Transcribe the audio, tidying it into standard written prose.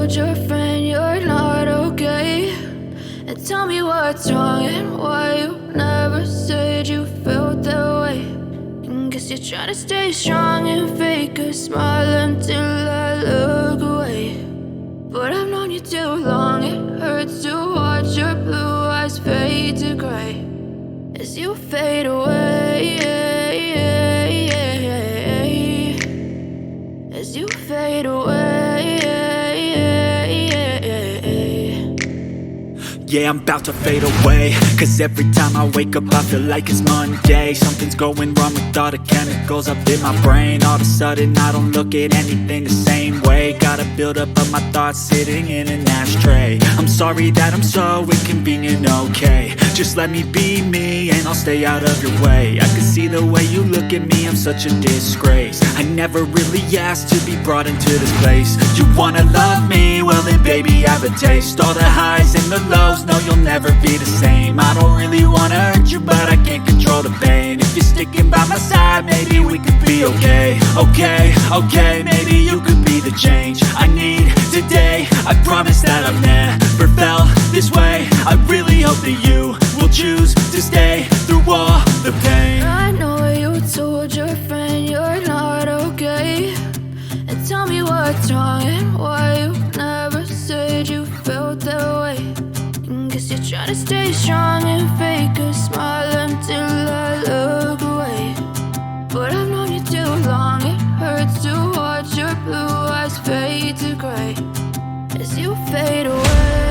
told your friend you're not okay, and tell me what's wrong and why you never said you felt that way. And guess you're trying to stay strong and fake a smile until I look away. But I've known you too long, it hurts to watch your blue eyes fade to gray as you fade away, as you fade away. Yeah, I'm about to fade away, cause every time I wake up I feel like it's Monday. Something's going wrong with all the chemicals up in my brain. All of a sudden I don't look at anything the same way. Got a buildup of my thoughts sitting in an ashtray. I'm sorry that I'm so inconvenient, okay. Just let me be me and I'll stay out of your way. I can see the way you look at me, I'm such a disgrace. I never really asked to be brought into this place. You wanna love me? Well then baby, have a taste. All the highs and the lows, no, you'll never be the same. I don't really wanna hurt you, but I can't control the pain. If you're sticking by my side, maybe we could be okay. Okay, maybe you could be the change I need today. I promise that I've never felt this way. I really hope that you will choose to stay through all the pain. I know you told your friend you're not okay, and tell me what's wrong and why you never said you felt that way. And guess you're trying to stay strong and fake a smile until I look away. But I've known you too long, it hurts to watch your blue eyes fade to gray as you fade away.